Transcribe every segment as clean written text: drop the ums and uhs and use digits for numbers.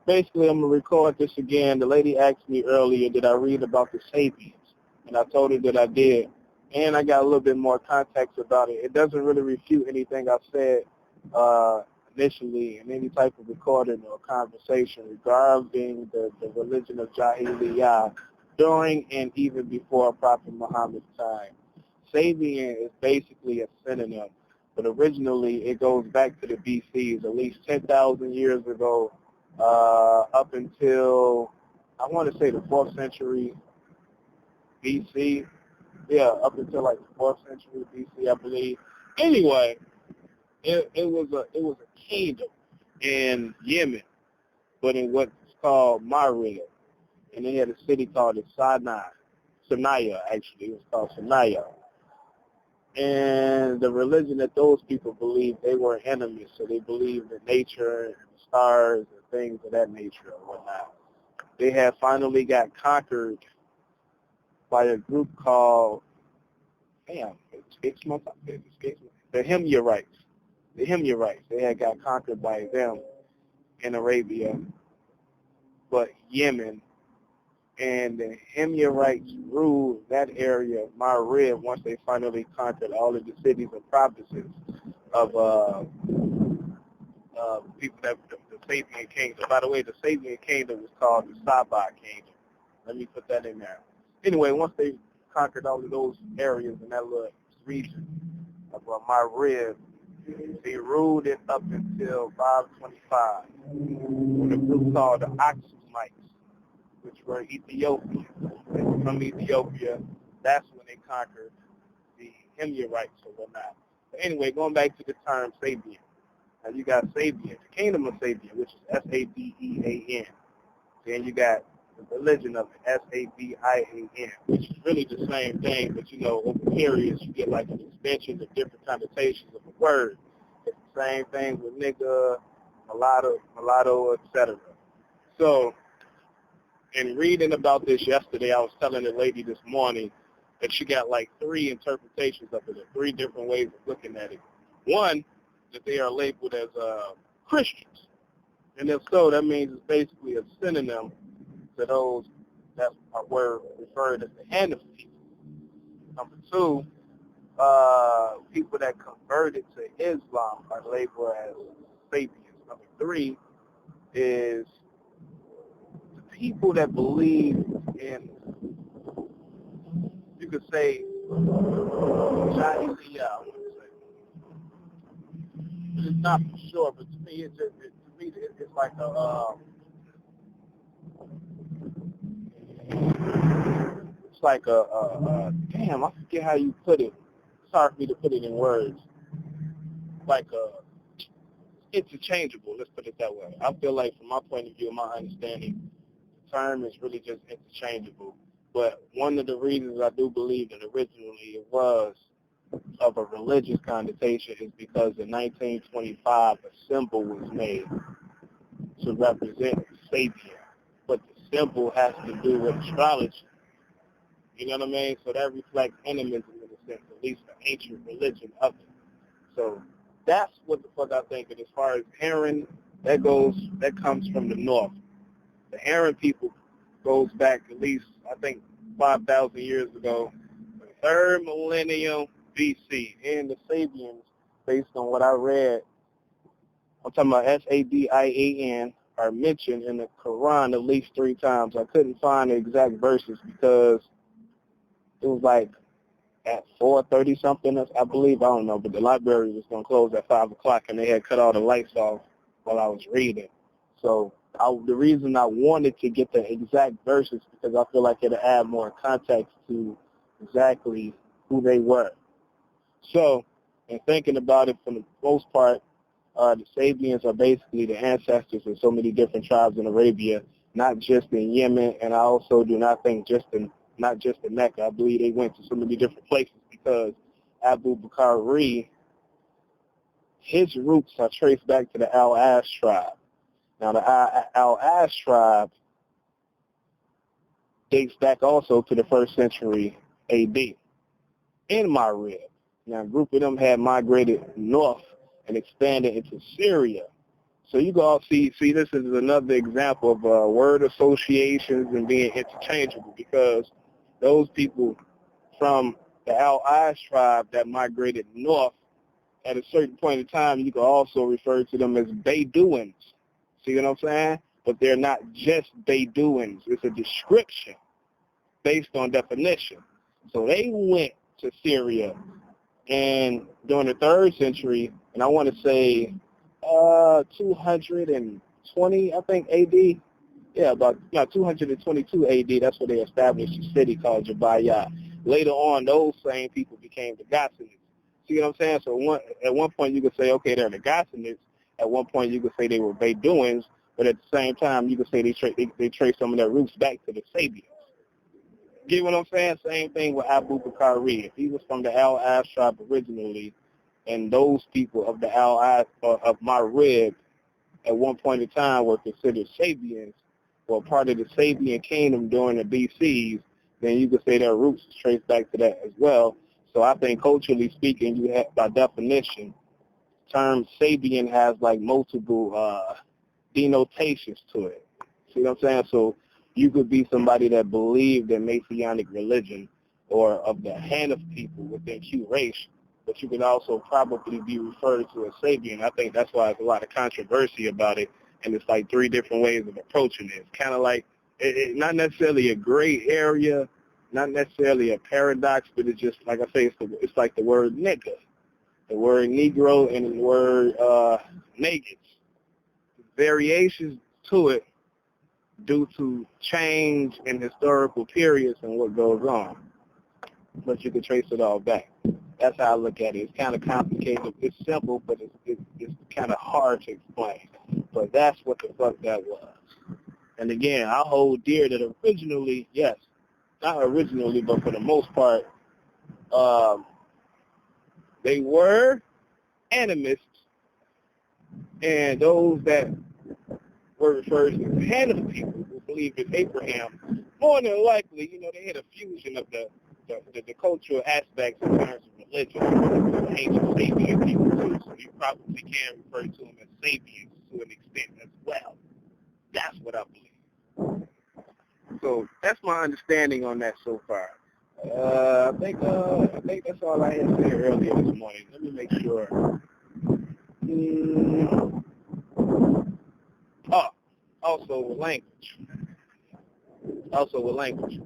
basically, I'm going to record this again. The lady asked me earlier, did I read about the Sapiens? And I told her that I did. And I got a little bit more context about it. It doesn't really refute anything I've said initially in any type of recording or conversation regarding the religion of Jahiliyyah during and even before Prophet Muhammad's time. Sabian is basically a synonym, but originally it goes back to the BCs, at least 10,000 years ago, up until, I want to say the 4th century BC. Yeah, up until like the 4th century BC, I believe. Anyway, it was a kingdom in Yemen, but in what's called Marib, and they had a city called Sanaya, actually. It was called Sanaya. And the religion that those people believed, they were enemies, so they believed in nature and the stars and things of that nature and whatnot. They had finally got conquered by a group called, it escapes me, the Himyarites. The Himyarites. They had got conquered by them in Arabia, but Yemen. And the Himyarites ruled that area, Marib, once they finally conquered all of the cities and provinces of people that the Sabian kingdom. By the way, the Sabian kingdom was called the Saba kingdom. Let me put that in there. Anyway, once they conquered all of those areas in that little region of Marib, they ruled it up until 525 with a group called the Axumites, which were Ethiopia. They were from Ethiopia. That's when they conquered the Himyarites or whatnot. But anyway, going back to the term Sabian. Now you got Sabian, the kingdom of Sabian, which is S-A-B-E-A-N. Then you got the religion of it, S-A-B-I-A-N, which is really the same thing, but over periods you get like an extension of different connotations of a word. It's the same thing with nigga, mulatto, etc. So, in reading about this yesterday, I was telling the lady this morning that she got like 3 interpretations of it, or 3 different ways of looking at it. One, that they are labeled as Christians. And if so, that means it's basically a synonym to those that were referred as the Hanafi. Number 2, people that converted to Islam are labeled as Sabians. Number 3 is the people that believe in, you could say, Jahiliyyah. It's not for sure, but to me, it's like damn, I forget how you put it. It's hard for me to put it in words. Like interchangeable, let's put it that way. I feel like from my point of view, my understanding, the term is really just interchangeable. But one of the reasons I do believe that originally it was of a religious connotation is because in 1925 a symbol was made to represent Sabian. But the symbol has to do with astrology. You know what I mean? So that reflects animism in a sense, at least the ancient religion of it. So that's what the fuck I think. And as far as Aaron, that comes from the north. The Aaron people goes back at least, I think, 5,000 years ago, the 3rd millennium BC. And the Sabians, based on what I read, I'm talking about S-A-B-I-A-N, are mentioned in the Quran at least 3 times. I couldn't find the exact verses because it was like at 4:30 something, I believe. I don't know, but the library was going to close at 5 o'clock, and they had cut all the lights off while I was reading. So the reason I wanted to get the exact verses because I feel like it'll add more context to exactly who they were. So, in thinking about it, for the most part, the Sabians are basically the ancestors of so many different tribes in Arabia, not just in Yemen, and I also do not think not just in Mecca. I believe they went to so many different places because Abu Bakr, his roots are traced back to the Al-As tribe. Now, the Al-As tribe dates back also to the 1st century A.D. in Marib. Now, a group of them had migrated north and expanded into Syria So you go all see, this is another example of word associations and being interchangeable, because those people from the Al-Iz tribe that migrated north at a certain point in time, you can also refer to them as Bedouins. See what I'm saying? But they're not just Bedouins. It's a description based on definition. So they went to Syria, and during the 3rd century, and I want to say 220, I think, A.D. Yeah, about 222 A.D. That's where they established a city called Jabaya. Later on, those same people became the Ghassanids. See what I'm saying? So at one point you could say, okay, they're the Ghassanids. At one point you could say they were Bedouins, but at the same time you could say they trace some of their roots back to the Sabians. Get what I'm saying? Same thing with Abu Bakr. If he was from the Al-Iz tribe originally, and those people of the Al-Iz, of Maghrib, at one point in time were considered Sabians, or part of the Sabian kingdom during the BCs, then you could say their roots is traced back to that as well. So I think culturally speaking, you have, by definition, term Sabian has like multiple denotations to it. See what I'm saying? So you could be somebody that believed in Messianic religion or of the Hanif people within Quraysh, but you could also probably be referred to as Sabian. I think that's why there's a lot of controversy about it, and it's like 3 different ways of approaching it. It's kind of like, not necessarily a gray area, not necessarily a paradox, but it's just, like I say, it's like the word nigga, the word Negro, and the word niggas. Variations to it due to change in historical periods and what goes on. But you can trace it all back. That's how I look at it. It's kind of complicated. It's simple, but it's kind of hard to explain. But that's what the fuck that was. And again, I hold dear that originally, yes, not originally, but for the most part, they were animists, and those that were referred to as Hanif people who believed in Abraham, more than likely, they had a fusion of the cultural aspects in terms of religion with ancient Sabian people too. So you probably can refer to them as Sabians to an extent as well. That's what I believe. So that's my understanding on that so far. I think that's all I had to say earlier this morning. Let me make sure. Also with language.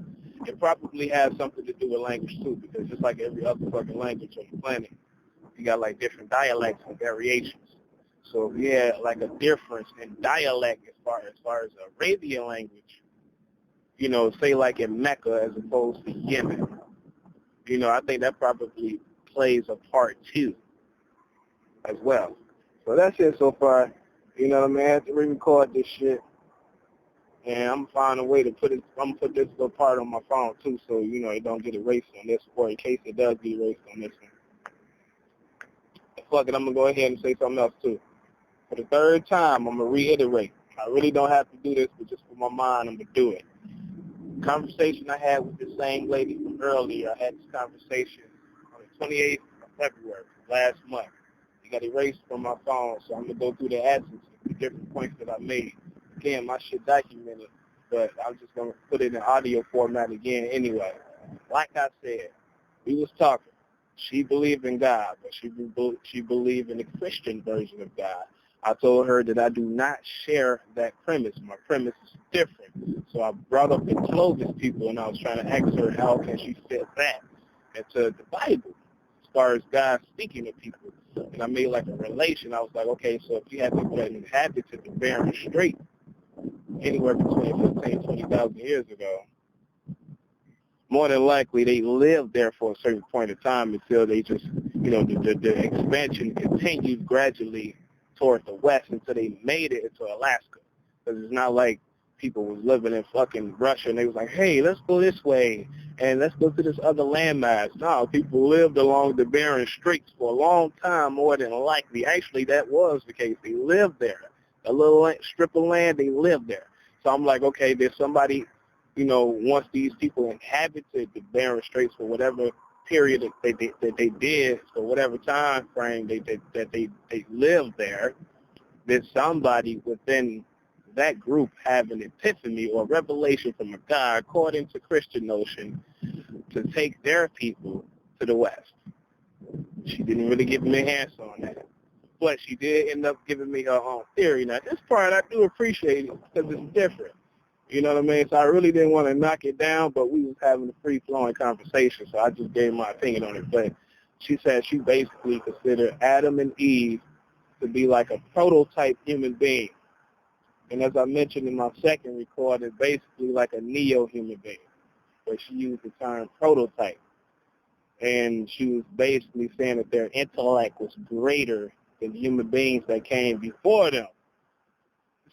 It probably has something to do with language too, because just like every other fucking language on the planet, you got like different dialects and variations. So if you had like a difference in dialect as far as Arabian language, say like in Mecca as opposed to Yemen, I think that probably plays a part too as well. So that's it so far. You know what I mean? I have to re-record this shit. And I'm gonna find a way to put it. I'm gonna put this little part on my phone too, so it don't get erased on this, or in case it does get erased on this one. Fuck it, I'm gonna go ahead and say something else too. For the 3rd time, I'm gonna reiterate. I really don't have to do this, but just for my mind, I'm gonna do it. Conversation I had with this same lady from earlier. I had this conversation on the 28th of February last month. It got erased from my phone, so I'm gonna go through the essence of the different points that I made. Again, my shit documented, but I'm just going to put it in audio format again anyway. Like I said, we was talking. She believed in God, but she believed in the Christian version of God. I told her that I do not share that premise. My premise is different. So I brought up the Clovis people, and I was trying to ask her how can she fit that into the Bible as far as God speaking to people. And I made like a relation. I was like, okay, so if you had people that inhabited the Bering Strait, anywhere between 15 and 20,000 years ago, more than likely they lived there for a certain point of time until they just, the expansion continued gradually towards the west until they made it into Alaska. Because it's not like people was living in fucking Russia and they was like, hey, let's go this way and let's go to this other landmass. No, people lived along the Bering Straits for a long time, more than likely. Actually, that was the case. They lived there. A little strip of land, they lived there. So I'm like, okay, there's somebody, once these people inhabited the Bering Straits for whatever period that they did, for whatever time frame that they lived there, did somebody within that group have an epiphany or revelation from a God, according to Christian notion, to take their people to the West. She didn't really give me an answer on that. But she did end up giving me her own theory. Now, this part I do appreciate it because it's different. You know what I mean? So I really didn't want to knock it down, but we was having a free-flowing conversation, so I just gave my opinion on it. But she said she basically considered Adam and Eve to be like a prototype human being. And as I mentioned in my second recording, basically like a neo-human being, where she used the term prototype. And she was basically saying that their intellect was greater than human beings that came before them.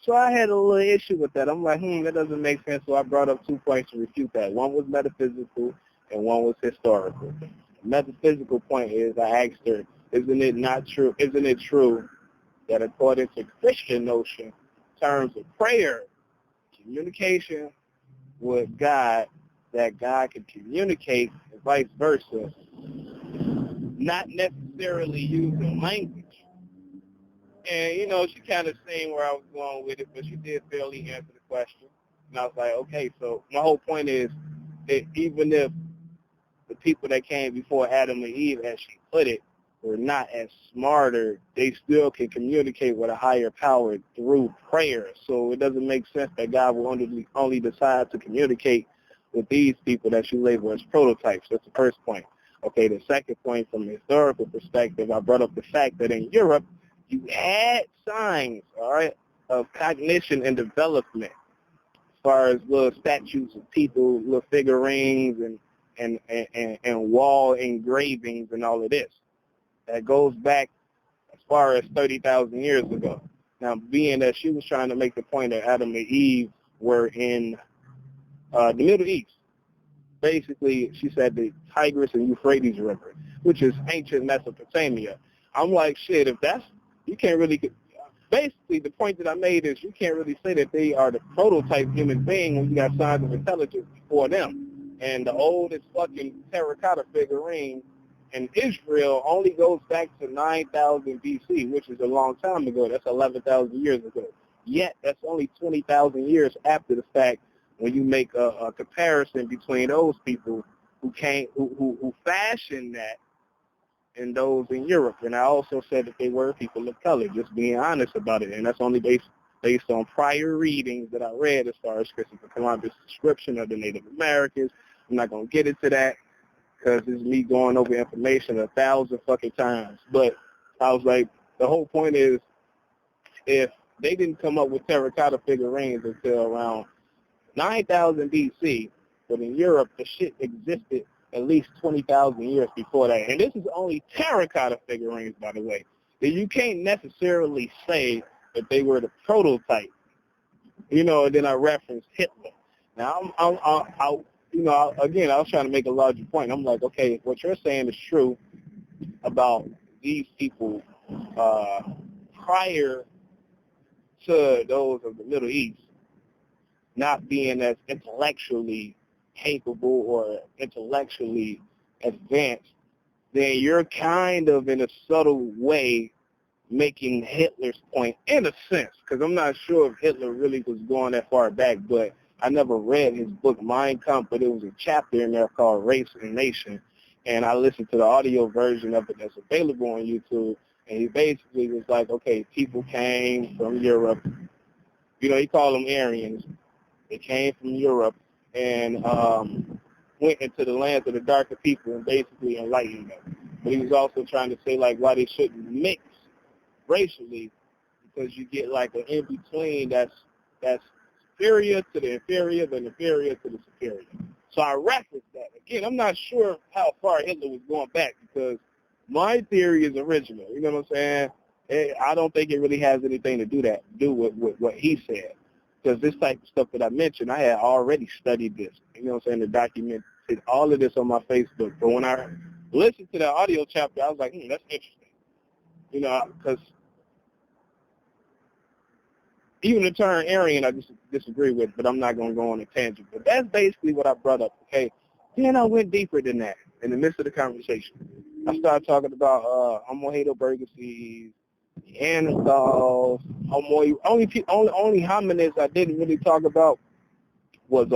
So I had a little issue with that. I'm like, that doesn't make sense. So I brought up 2 points to refute that. One was metaphysical and one was historical. The metaphysical point is I asked her, isn't it true that according to Christian notion, in terms of prayer, communication with God, that God can communicate and vice versa, not necessarily using language. And, she kind of seen where I was going with it, but she did fairly answer the question. And I was like, okay, so my whole point is that even if the people that came before Adam and Eve, as she put it, were not as smarter, they still can communicate with a higher power through prayer. So it doesn't make sense that God will only decide to communicate with these people that you label as prototypes. That's the first point. Okay, the second point, from a historical perspective, I brought up the fact that in Europe, you had signs, all right, of cognition and development, as far as little statues of people, little figurines, and wall engravings and all of this. That goes back as far as 30,000 years ago. Now, being that she was trying to make the point that Adam and Eve were in the Middle East, basically, she said the Tigris and Euphrates River, which is ancient Mesopotamia. I'm like, shit, if that's, you can't really, basically the point that I made is you can't really say that they are the prototype human being when you got signs of intelligence before them. And the oldest fucking terracotta figurine in Israel only goes back to 9,000 BC, which is a long time ago. That's 11,000 years ago. Yet, that's only 20,000 years after the fact when you make a comparison between those people who fashioned that and those in Europe. And I also said that they were people of color, just being honest about it. And that's only based on prior readings that I read as far as Christopher Columbus' description of the Native Americans. I'm not going to get into that because it's me going over information 1,000 fucking times. But I was like, the whole point is, if they didn't come up with terracotta figurines until around 9,000 BC, but in Europe, the shit existed at least 20,000 years before that. And this is only terracotta figurines, by the way. That you can't necessarily say that they were the prototype. And then I referenced Hitler. Now, again, I was trying to make a larger point. I'm like, okay, what you're saying is true about these people prior to those of the Middle East not being as intellectually capable or intellectually advanced, then you're kind of in a subtle way making Hitler's point in a sense, because I'm not sure if Hitler really was going that far back, but I never read his book Mein Kampf, but it was a chapter in there called Race and Nation, and I listened to the audio version of it that's available on YouTube, and he basically was like, okay, people came from Europe, he called them Aryans. They came from Europe and went into the lands of the darker people and basically enlightened them. But he was also trying to say, like, why they shouldn't mix racially, because you get, like, an in-between that's superior to the inferior, then inferior to the superior. So I referenced that. Again, I'm not sure how far Hitler was going back because my theory is original. You know what I'm saying? I don't think it really has anything to do with what he said. Because this type of stuff that I mentioned, I had already studied this. You know what I'm saying? The documented all of this on my Facebook. But when I listened to the audio chapter, I was like, that's interesting. Because even the term Aryan, I disagree with, but I'm not going to go on a tangent. But that's basically what I brought up, okay? Then I went deeper than that in the midst of the conversation. I started talking about homohato burgesses, Neanderthals, only hominids I didn't really talk about was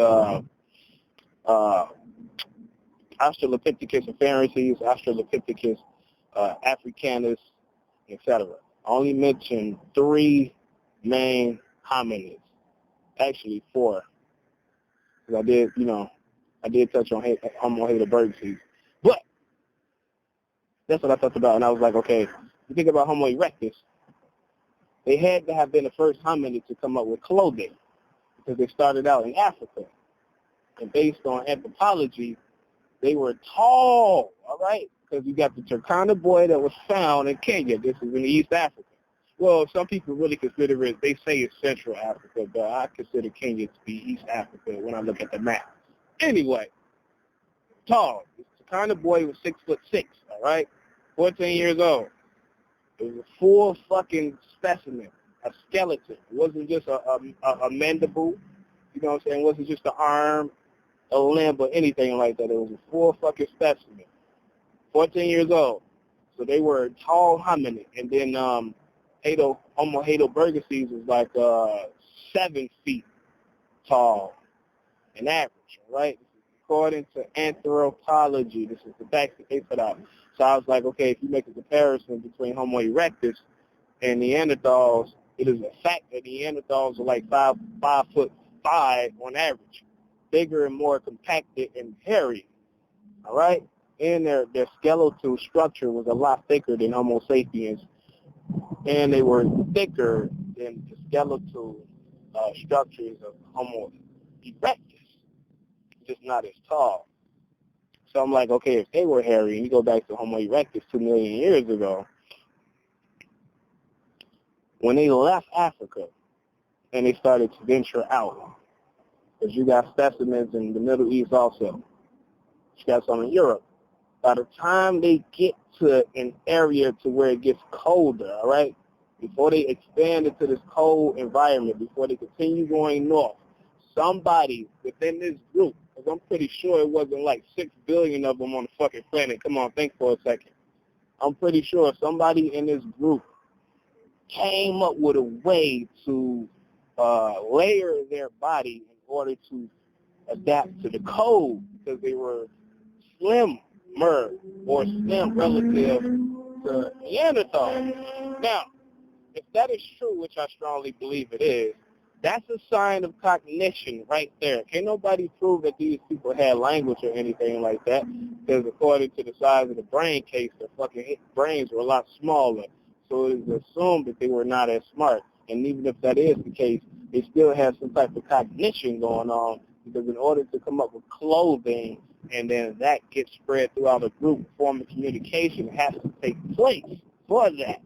Australopithecus afarensis, Australopithecus africanus, etc. I only mentioned 3 main hominids, actually 4, because I did touch on Homo heidelbergensis, but that's what I thought about, and I was like, okay, you think about Homo erectus, they had to have been the first hominid to come up with clothing, because they started out in Africa, and based on anthropology, they were tall, all right? Because you got the Turkana boy that was found in Kenya. This is in East Africa. Well, some people really consider it, they say it's Central Africa, but I consider Kenya to be East Africa when I look at the map. Anyway, tall. The Turkana boy was 6'6", all right? 14 years old. It was a full fucking specimen, a skeleton. It wasn't just a mandible, you know what I'm saying? It wasn't just an arm, a limb, or anything like that. It was a full fucking specimen. 14 years old. So they were a tall hominid. And then Homo heidelbergensis was like 7 feet tall, an average, right? According to anthropology, this is the facts that they put out. So I was like, okay, if you make a comparison between Homo erectus and Neanderthals, it is a fact that Neanderthals are like 5'5" on average, bigger and more compacted and hairy, all right? And their skeletal structure was a lot thicker than Homo sapiens, and they were thicker than the skeletal structures of Homo erectus, just not as tall. So I'm like, okay, if they were hairy, and you go back to Homo erectus 2 million years ago, when they left Africa and they started to venture out, because you got specimens in the Middle East also, you got some in Europe, by the time they get to an area to where it gets colder, all right, before they expand into this cold environment, before they continue going north, somebody within this group, because I'm pretty sure it wasn't like 6 billion of them on the fucking planet. Come on, think for a second. I'm pretty sure somebody in this group came up with a way to layer their body in order to adapt to the cold, because they were slimmer or slim relative to Neanderthals. Now, if that is true, which I strongly believe it is, that's a sign of cognition right there. Can't nobody prove that these people had language or anything like that, because according to the size of the brain case, their fucking brains were a lot smaller. So it is assumed that they were not as smart. And even if that is the case, they still have some type of cognition going on, because in order to come up with clothing and then that gets spread throughout a group, form of communication has to take place for that.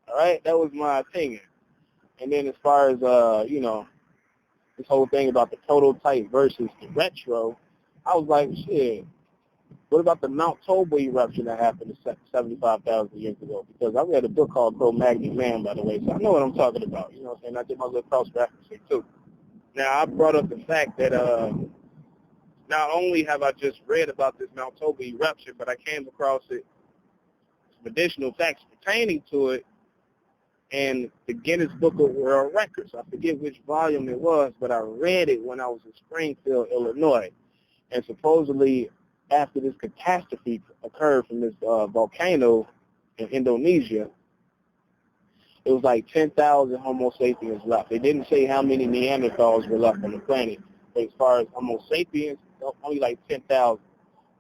All right? That was my opinion. And then as far as, this whole thing about the prototype versus the retro, I was like, shit, what about the Mount Toba eruption that happened 75,000 years ago? Because I read a book called Cro-Magnon Man, by the way, so I know what I'm talking about. You know what I'm saying? I did my little cross-referencing, too. Now, I brought up the fact that not only have I just read about this Mount Toba eruption, but I came across some additional facts pertaining to it and the Guinness Book of World Records. I forget which volume it was, but I read it when I was in Springfield, Illinois. And supposedly, after this catastrophe occurred from this volcano in Indonesia, it was like 10,000 Homo sapiens left. They didn't say how many Neanderthals were left on the planet, but as far as Homo sapiens, only like 10,000.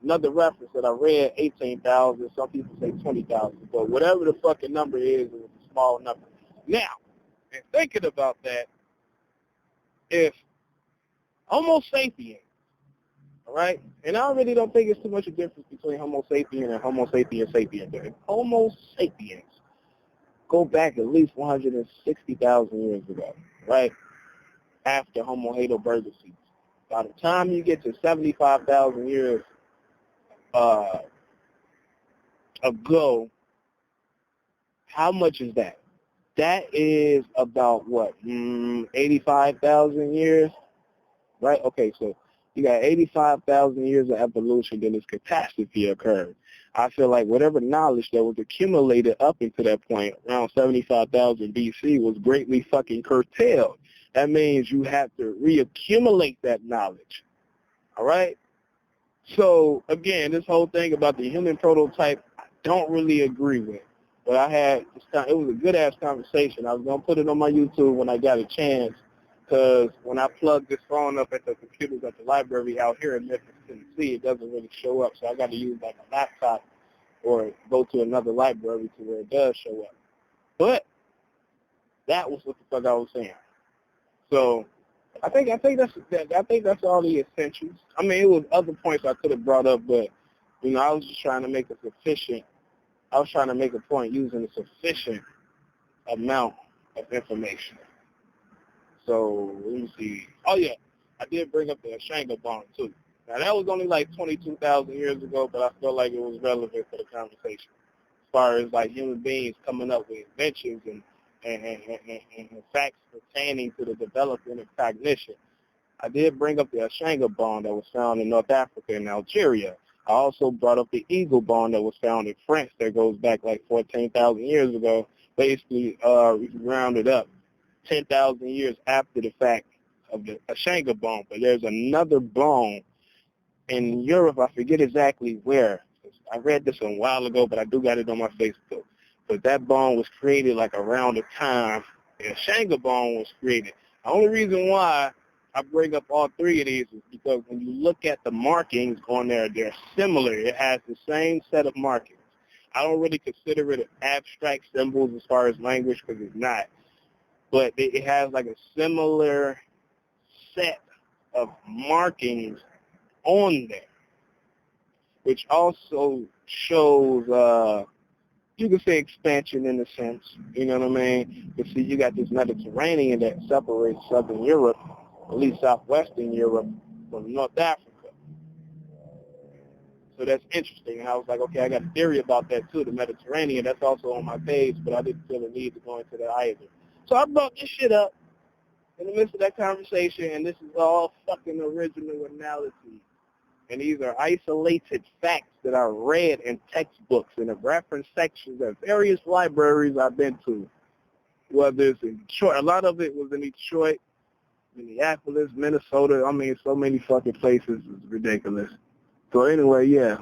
Another reference that I read, 18,000. Some people say 20,000. But whatever the fucking number is, it was a small number. Now, and thinking about that, if Homo sapiens, all right, and I really don't think it's too much of a difference between Homo sapien and Homo sapien sapien. But if Homo sapiens go back at least 160,000 years ago, right, after Homo heidelbergensis, by the time you get to 75,000 years ago, how much is that? That is about what, 85,000 years, right? Okay, so you got 85,000 years of evolution, then this catastrophe occurred. I feel like whatever knowledge that was accumulated up until that point, around 75,000 BC, was greatly fucking curtailed. That means you have to reaccumulate that knowledge. All right? So, again, this whole thing about the human prototype, I don't really agree with. But I had this it was a good-ass conversation. I was going to put it on my YouTube when I got a chance, because when I plug this phone up at the computers at the library out here in Memphis, Tennessee, it doesn't really show up. So I got to use like a laptop or go to another library to where it does show up. But that was what the fuck I was saying. So I think that's all the essentials. I mean, it was other points I could have brought up, but I was just trying to make I was trying to make a point using a sufficient amount of information. So let me see. Oh yeah, I did bring up the Ashanga bomb too. Now that was only like 22,000 years ago, but I felt like it was relevant for the conversation as far as like human beings coming up with inventions and facts pertaining to the development of cognition. I did bring up the Ashanga bone that was found in North Africa and Algeria. I also brought up the eagle bone that was found in France that goes back like 14,000 years ago. Basically, rounded up 10,000 years after the fact of the Ashanga bone. But there's another bone in Europe. I forget exactly where. I read this a while ago, but I do got it on my Facebook. But that bone was created like around the time the Ashanga bone was created. The only reason why I bring up all three of these is because when you look at the markings on there, they're similar. It has the same set of markings. I don't really consider it abstract symbols as far as language because it's not. But it has like a similar set of markings on there, which also shows, you could say expansion in a sense, you know what I mean? You see, you got this Mediterranean that separates Southern Europe, at least Southwestern Europe, from North Africa. So that's interesting. And I was like, okay, I got a theory about that too, the Mediterranean. That's also on my page, but I didn't feel the need to go into that either. So I brought this shit up in the midst of that conversation, and this is all fucking original analysis. And these are isolated facts that I read in textbooks and the reference sections at various libraries I've been to, whether it's in Detroit. A lot of it was in Detroit, Minneapolis, Minnesota. I mean, so many fucking places. It's ridiculous. So anyway, yeah.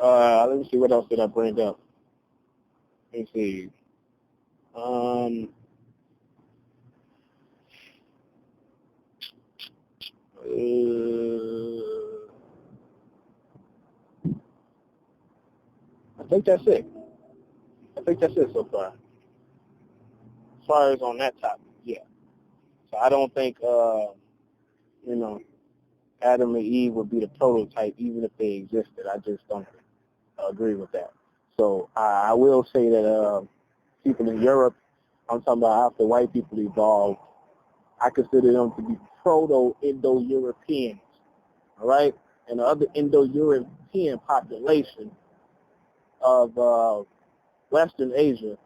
Let me see, what else did I bring up? Let me see. I think that's it. I think that's it so far. As far as on that topic, yeah. So I don't think, Adam and Eve would be the prototype even if they existed. I just don't agree with that. So I will say that people in Europe, I'm talking about after white people evolved, I consider them to be proto-Indo-Europeans, all right? And the other Indo-European population of Western Asia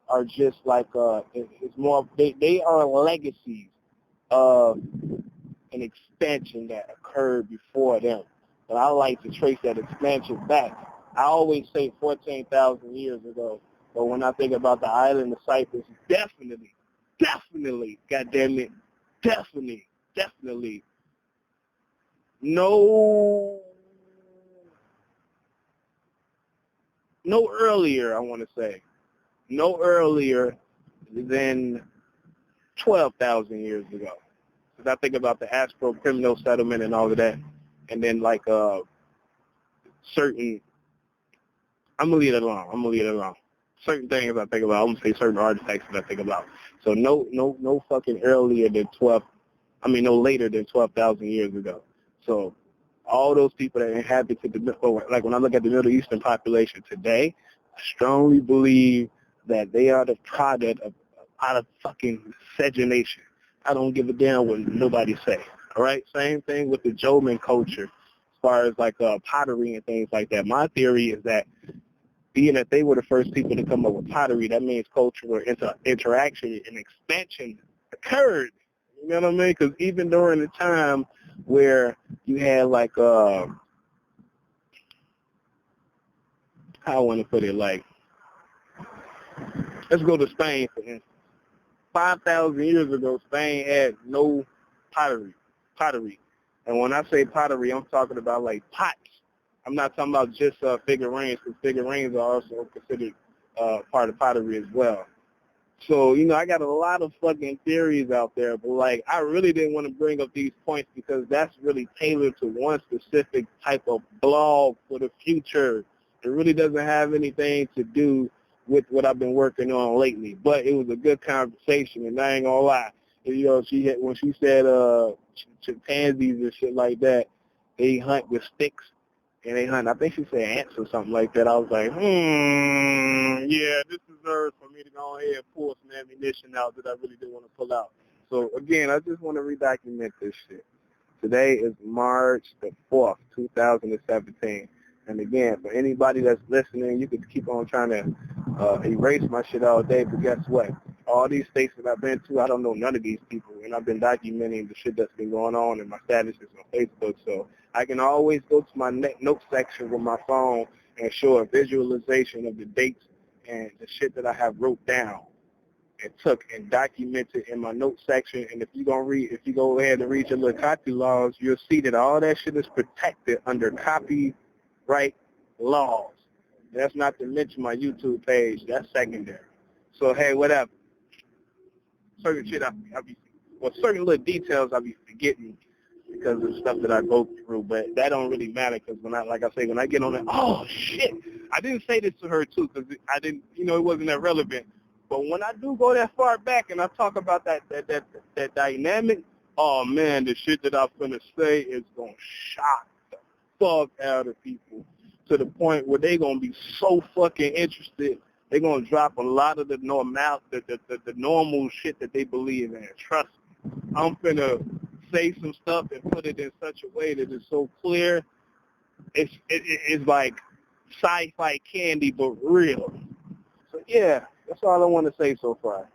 are just like, it's more, they are legacies of an expansion that occurred before them. But I like to trace that expansion back. I always say 14,000 years ago, but when I think about the island of Cyprus, definitely, goddamn it, definitely, no earlier, I want to say, no earlier than 12,000 years ago. Because I think about the Astro-Criminal settlement and all of that, and then like certain, I'm going to leave it alone. Certain things I think about, I'm going to say certain artifacts that I think about. So no fucking earlier than no later than 12,000 years ago. So all those people that inhabited like when I look at the Middle Eastern population today, I strongly believe that they are the product of out of fucking miscegenation. I don't give a damn what nobody say. All right, same thing with the Joman culture, as far as like pottery and things like that. My theory is that being that they were the first people to come up with pottery, that means cultural interaction and expansion occurred. You know what I mean? Because even during the time where you had like how I want to put it, like, let's go to Spain, for instance. 5,000 years ago, Spain had no pottery. And when I say pottery, I'm talking about, like, pots. I'm not talking about just figurines, because figurines are also considered part of pottery as well. So, I got a lot of fucking theories out there, but, like, I really didn't want to bring up these points because that's really tailored to one specific type of blog for the future. It really doesn't have anything to do with what I've been working on lately. But it was a good conversation, and I ain't gonna lie. When she said chimpanzees and shit like that, they hunt with sticks. And they hunt, I think she said ants or something like that. I was like, yeah, this deserves for me to go ahead and pull some ammunition out that I really didn't want to pull out. So, again, I just want to redocument this shit. Today is March the 4th, 2017. And, again, for anybody that's listening, you could keep on trying to erase my shit all day, but guess what? All these states that I've been to, I don't know none of these people, and I've been documenting the shit that's been going on in my statuses on Facebook, so I can always go to my note section with my phone and show a visualization of the dates and the shit that I have wrote down and took and documented in my note section. And if you go ahead and read your little copy laws, you'll see that all that shit is protected under copyright laws. That's not to mention my YouTube page. That's secondary. So, hey, whatever. Certain shit certain little details I be forgetting because of stuff that I go through, but that don't really matter because when I get on it, oh shit, I didn't say this to her too because I didn't, it wasn't that relevant. But when I do go that far back and I talk about that dynamic, oh man, the shit that I'm gonna say is gonna shock the fuck out of people to the point where they gonna be so fucking interested. They're going to drop a lot of the normal shit that they believe in. Trust me. I'm finna say some stuff and put it in such a way that it's so clear. It's like sci-fi candy, but real. So, yeah, that's all I want to say so far.